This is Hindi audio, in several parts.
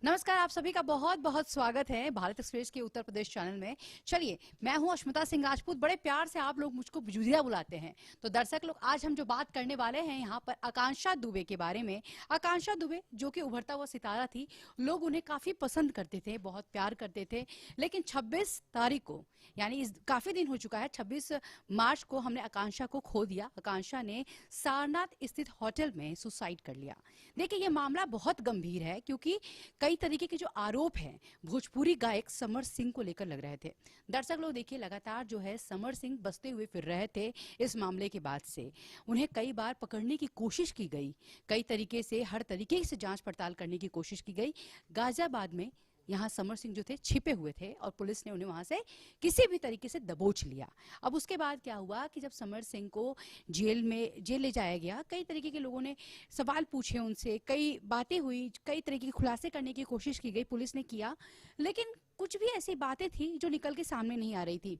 नमस्कार, आप सभी का बहुत बहुत स्वागत है भारत एक्सप्रेस के उत्तर प्रदेश चैनल में। चलिए, मैं हूं अश्मिता सिंह राजपूत। बड़े प्यार से आप लोग मुझको जुजिया बुलाते हैं। तो दर्शक लोग, आज हम जो बात करने वाले हैं यहाँ पर आकांक्षा दुबे के बारे में। आकांक्षा दुबे जो कि उभरता हुआ सितारा थी, लोग उन्हें काफी पसंद करते थे, बहुत प्यार करते थे। लेकिन 26 तारीख को, यानी इस काफी दिन हो चुका है, 26 मार्च को हमने आकांक्षा को खो दिया। आकांक्षा ने सारनाथ स्थित होटल में सुसाइड कर लिया। देखिए, ये मामला बहुत गंभीर है क्योंकि कई तरीके के जो आरोप हैं भोजपुरी गायक समर सिंह को लेकर लग रहे थे। दर्शक लोग देखिए, लगातार जो है समर सिंह बसते हुए फिर रहे थे इस मामले के बाद से। उन्हें कई बार पकड़ने की कोशिश की गई, कई तरीके से हर तरीके से जांच पड़ताल करने की कोशिश की गई। गाजियाबाद में यहाँ समर सिंह जो थे छिपे हुए थे और पुलिस ने उन्हें वहां से किसी भी तरीके से दबोच लिया। अब उसके बाद क्या हुआ कि जब समर सिंह को जेल ले जाया गया, कई तरीके के लोगों ने सवाल पूछे उनसे, कई बातें हुई, कई तरीके के खुलासे करने की कोशिश की गई, पुलिस ने किया। लेकिन कुछ भी ऐसी बातें थी जो निकल के सामने नहीं आ रही थी।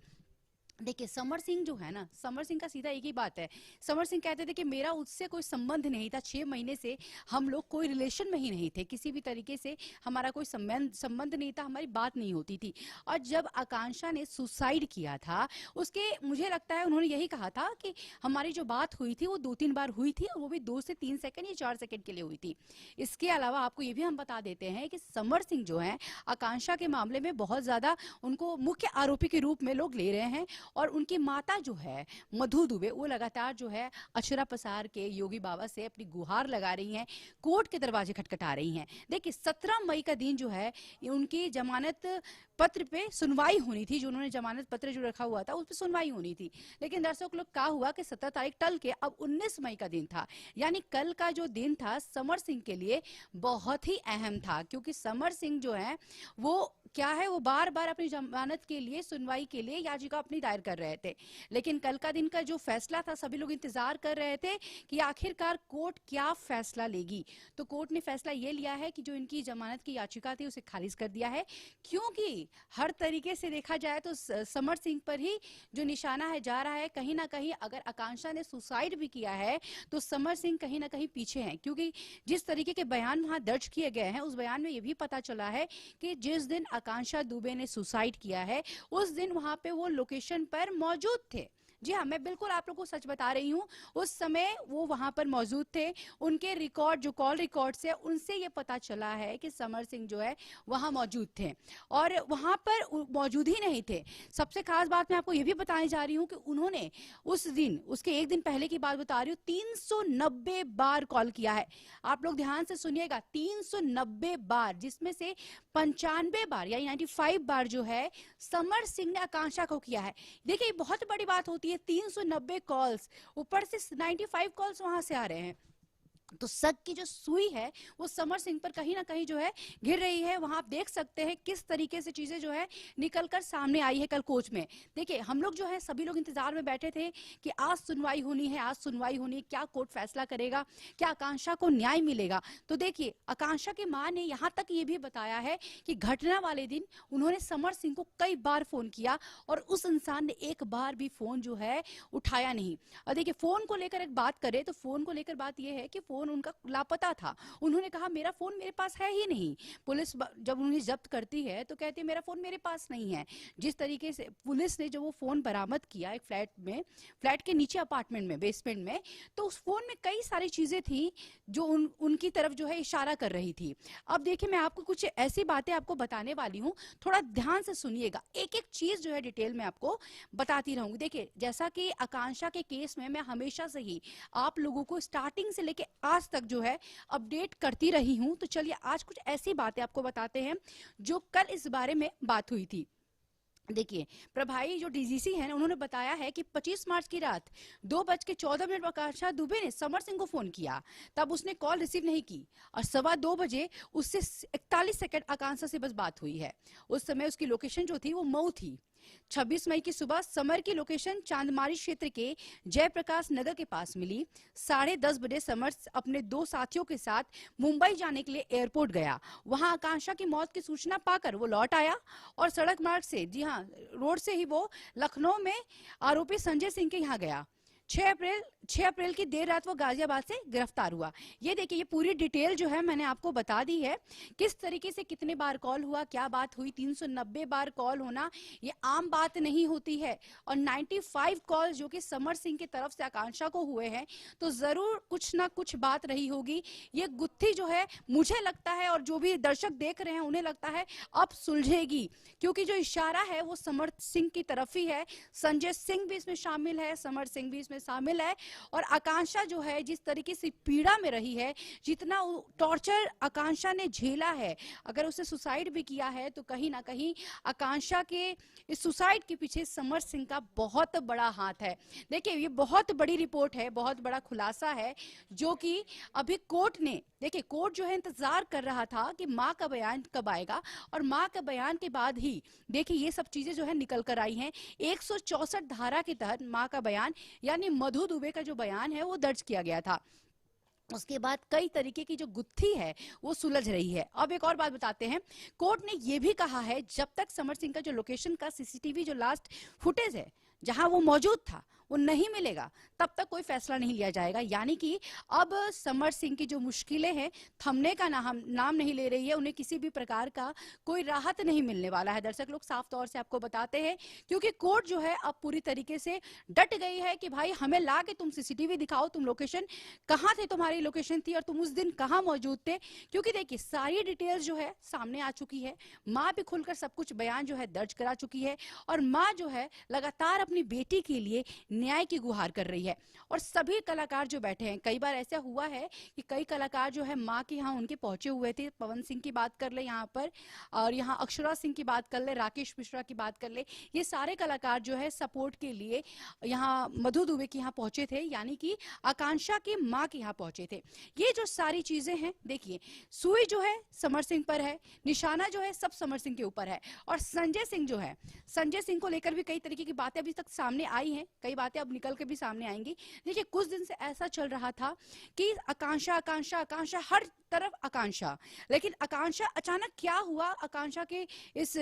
देखिए, समर सिंह जो है ना, समर सिंह का सीधा एक ही बात है। समर सिंह कहते थे कि मेरा उससे कोई संबंध नहीं था, 6 महीने से हम लोग कोई रिलेशन में ही नहीं थे, किसी भी तरीके से हमारा कोई संबंध नहीं था, हमारी बात नहीं होती थी। और जब आकांक्षा ने सुसाइड किया था, उसके मुझे लगता है उन्होंने यही कहा था कि हमारी जो बात हुई थी वो 2-3 बार हुई थी और वो भी 2 से 3 सेकंड या 4 सेकंड के लिए हुई थी। इसके अलावा आपको ये भी हम बता देते हैं कि समर सिंह जो है आकांक्षा के मामले में बहुत ज्यादा उनको मुख्य आरोपी के रूप में लोग ले रहे हैं। और उनकी माता जो है मधु दुबे, वो लगातार जो है अक्षरा पसार के योगी बाबा से अपनी गुहार लगा रही हैं, कोर्ट के दरवाजे खटखटा रही हैं। देखिए, 17 मई का दिन जो है उनकी जमानत पत्र पे सुनवाई होनी थी, जो उन्होंने जमानत पत्र जो रखा हुआ था उस पर सुनवाई होनी थी। लेकिन दर्शक लोग, क्या हुआ कि 17 तारीख टल के अब 19 मई का दिन था, यानी कल का जो दिन था समर सिंह के लिए बहुत ही अहम था। क्योंकि समर सिंह जो है वो क्या है, वो बार बार अपनी जमानत के लिए, सुनवाई के लिए याचिका अपनी दायर कर रहे थे। लेकिन कल का दिन का जो फैसला था, सभी लोग इंतजार कर रहे थे कि आखिरकार कोर्ट क्या फैसला लेगी। तो कोर्ट ने फैसला ये लिया है कि जो इनकी जमानत की याचिका थी उसे खारिज कर दिया है। क्योंकि हर तरीके से देखा जाए तो समर सिंह पर ही जो निशाना है जा रहा है। कहीं ना कहीं अगर आकांक्षा ने सुसाइड भी किया है तो समर सिंह कहीं ना कहीं पीछे हैं। क्योंकि जिस तरीके के बयान वहां दर्ज किए गए हैं, उस बयान में यह भी पता चला है कि जिस दिन आकांक्षा दुबे ने सुसाइड किया है उस दिन वहां पे वो लोकेशन पर मौजूद थे। जी हाँ, मैं बिल्कुल आप लोगों को सच बता रही हूँ, उस समय वो वहां पर मौजूद थे। उनके रिकॉर्ड, जो कॉल रिकॉर्ड से, उनसे ये पता चला है कि समर सिंह जो है वहां मौजूद थे और वहां पर मौजूद ही नहीं थे। सबसे खास बात मैं आपको ये भी बताने जा रही हूँ कि उन्होंने उस दिन, उसके एक दिन पहले की बात बता रही हूँ, 390 बार कॉल किया है। आप लोग ध्यान से सुनिएगा, 390 बार, जिसमें से 95 बार यानी 95 बार जो है समर सिंह ने आकांक्षा को किया है। देखिए, बहुत बड़ी बात होती है, 390 कॉल्स, ऊपर से 95 कॉल्स वहां से आ रहे हैं। तो शक की जो सुई है वो समर सिंह पर कहीं ना कहीं जो है गिर रही है। वहां आप देख सकते हैं किस तरीके से चीजें जो है निकलकर सामने आई है कल कोच में। देखिए, हम लोग जो है सभी लोग इंतजार में बैठे थे कि आज सुनवाई होनी है, आज सुनवाई होनी है, क्या कोर्ट फैसला करेगा, क्या आकांक्षा को न्याय मिलेगा। तो देखिए, आकांक्षा की मां ने यहां तक ये भी बताया है कि घटना वाले दिन उन्होंने समर सिंह को कई बार फोन किया और उस इंसान ने एक बार भी फोन जो है उठाया नहीं। और देखिए, फोन को लेकर एक बात करें तो फोन को लेकर बात यह है कि फोन उनका लापता था। उन्होंने कहा मेरा फोन मेरे पास है ही नहीं। पुलिस जब उन्हें जब्त करती है तो कहती है मेरा फोन मेरे पास नहीं है। जिस तरीके से पुलिस ने जो वो फोन बरामद किया एक फ्लैट में, फ्लैट के नीचे अपार्टमेंट में, बेसमेंट में, तो उस फोन में कई सारी चीजें थी जो उनकी तरफ जो है इशारा कर रही थी। अब देखिए, मैं आपको कुछ ऐसी बातें आपको बताने वाली हूँ, थोड़ा ध्यान से सुनिएगा, एक एक चीज जो है डिटेल में आपको बताती रहूंगी। देखिए, जैसा कि आकांक्षा के केस में मैं हमेशा से ही आप लोगों को स्टार्टिंग से लेके आज तक जो है अपडेट करती रही हूं, तो चलिए आज कुछ ऐसी बातें आपको बताते हैं जो कल इस बारे में बात हुई थी। देखिए, प्रभारी जो डीजीसी है उन्होंने बताया है कि 25 मार्च की रात 2:14 पर आकांक्षा दुबे ने समर सिंह को फोन किया, तब उसने कॉल रिसीव नहीं की और 2:15 बजे उससे 41 सेकंड आकांक्षा से बस बात हुई है। उस समय उसकी लोकेशन जो थी वो मऊ थी। 26 मई की सुबह समर की लोकेशन चांदमारी क्षेत्र के जयप्रकाश नगर के पास मिली। 10:30 बजे समर अपने 2 साथियों के साथ मुंबई जाने के लिए एयरपोर्ट गया। वहां आकांक्षा की मौत की सूचना पाकर वो लौट आया और सड़क मार्ग से, जी हाँ, रोड से ही वो लखनऊ में आरोपी संजय सिंह के यहाँ गया। 6 अप्रैल की देर रात वो गाजियाबाद से गिरफ्तार हुआ। ये देखिए, ये पूरी डिटेल जो है मैंने आपको बता दी है, किस तरीके से कितने बार कॉल हुआ, क्या बात हुई। 390 बार कॉल होना ये आम बात नहीं होती है, और 95 कॉल जो कि समर सिंह की तरफ से आकांक्षा को हुए हैं, तो जरूर कुछ ना कुछ बात रही होगी। ये गुत्थी जो है, मुझे लगता है और जो भी दर्शक देख रहे हैं उन्हें लगता है अब सुलझेगी, क्योंकि जो इशारा है वो समर सिंह की तरफ ही है। संजय सिंह भी इसमें शामिल है, समर सिंह भी इसमें शामिल है, और आकांक्षा जो है जिस तरीके से पीड़ा में रही है, जितना टॉर्चर आकांक्षा ने झेला है, अगर उसे सुसाइड भी किया है तो कहीं ना कहीं आकांक्षा के इस सुसाइड के पीछे समर सिंह का बहुत बड़ा हाथ है। देखिए, ये बहुत बड़ी रिपोर्ट है, बहुत बड़ा खुलासा है, जो कि अभी कोर्ट ने, देखिए कोर्ट जो है इंतजार कर रहा था कि मां का बयान कब आएगा, और मां के बयान के बाद ही देखिए ये सब चीजें जो है निकल कर आई हैं। 164 धारा के तहत मां का बयान यानी मधु दुबे का जो बयान है वो दर्ज किया गया था। उसके बाद कई तरीके की जो गुत्थी है वो सुलझ रही है। अब एक और बात बताते हैं, कोर्ट ने ये भी कहा है जब तक समर सिंह का जो लोकेशन का सीसीटीवी जो लास्ट फुटेज है जहां वो मौजूद था वो नहीं मिलेगा, तब तक कोई फैसला नहीं लिया जाएगा। यानी कि अब समर सिंह की जो मुश्किलें हैं थमने का नाम नहीं ले रही है, उन्हें किसी भी प्रकार का कोई राहत नहीं मिलने वाला है। दर्शक लोग साफ तौर से आपको बताते हैं, क्योंकि कोर्ट जो है अब पूरी तरीके से डट गई है कि भाई हमें ला के तुम सीसीटीवी दिखाओ, तुम लोकेशन कहाँ थे, तुम्हारी लोकेशन थी और तुम उस दिन कहाँ मौजूद थे। क्योंकि देखिए सारी डिटेल्स जो है सामने आ चुकी है, माँ भी खुलकर सब कुछ बयान जो है दर्ज करा चुकी है, और माँ जो है लगातार अपनी बेटी के लिए न्याय की गुहार कर रही है। और सभी कलाकार जो बैठे हैं, कई बार ऐसा हुआ है कि कई कलाकार जो है माँ के यहाँ उनके पहुंचे हुए थे। पवन सिंह की बात कर ले यहाँ पर, और यहाँ अक्षरा सिंह की बात कर ले, राकेश मिश्रा की बात कर ले, ये सारे कलाकार जो है सपोर्ट के लिए यहाँ मधु दुबे के यहाँ पहुंचे थे, यानी कि आकांक्षा की माँ के यहाँ पहुंचे थे। ये जो सारी चीजें हैं, देखिए सुई जो है समर सिंह पर है, निशाना जो है सब समर सिंह के ऊपर है, और संजय सिंह जो है, संजय सिंह को लेकर भी कई तरीके की बातें अभी तक सामने आई हैं, कई बातें अब निकल के भी सामने आएंगी। देखिए कुछ दिन से ऐसा चल रहा था कि आकांक्षा आकांक्षा आकांक्षा, हर तरफ आकांक्षा, लेकिन आकांक्षा अचानक क्या हुआ, आकांक्षा के इस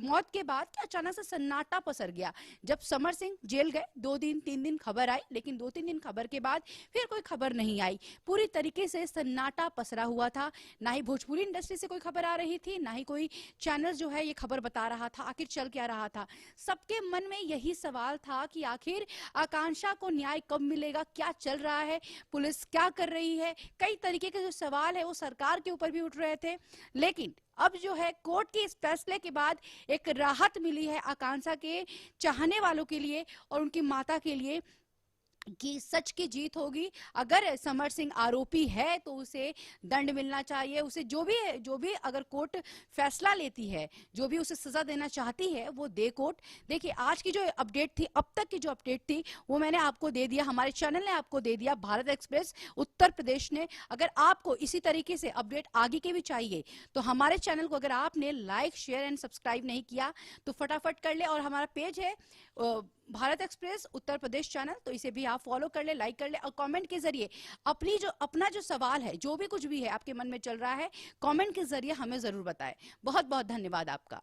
मौत के बाद कि अचानक से सन्नाटा पसर गया। जब समर सिंह जेल गए 2 दिन 3 दिन खबर आई, लेकिन 2-3 दिन खबर के बाद फिर कोई खबर नहीं आई। पूरी तरीके से सन्नाटा पसरा हुआ था, ना ही भोजपुरी इंडस्ट्री से कोई खबर आ रही थी, ना ही कोई चैनल जो है ये खबर बता रहा था आखिर चल क्या रहा था। सबके मन में यही सवाल था कि आखिर आकांक्षा को न्याय कब मिलेगा, क्या चल रहा है, पुलिस क्या कर रही है। कई तरीके के जो सवाल है वो सरकार के ऊपर भी उठ रहे थे, लेकिन अब जो है कोर्ट के इस फैसले के बाद एक राहत मिली है आकांक्षा के चाहने वालों के लिए और उनकी माता के लिए कि सच की जीत होगी। अगर समर सिंह आरोपी है तो उसे दंड मिलना चाहिए, उसे जो भी अगर कोर्ट फैसला लेती है, जो भी उसे सजा देना चाहती है वो दे कोर्ट। देखिए आज की जो अपडेट थी, अब तक की जो अपडेट थी वो मैंने आपको दे दिया, हमारे चैनल ने आपको दे दिया, भारत एक्सप्रेस उत्तर प्रदेश ने। अगर आपको इसी तरीके से अपडेट आगे के भी चाहिए तो हमारे चैनल को अगर आपने लाइक शेयर एंड सब्सक्राइब नहीं किया तो फटाफट कर ले, और हमारा पेज है भारत एक्सप्रेस उत्तर प्रदेश चैनल, तो इसे भी आप फॉलो कर ले, लाइक कर ले, और कमेंट के जरिए अपना जो सवाल है, जो भी कुछ भी है आपके मन में चल रहा है, कमेंट के जरिए हमें जरूर बताएं। बहुत बहुत धन्यवाद आपका।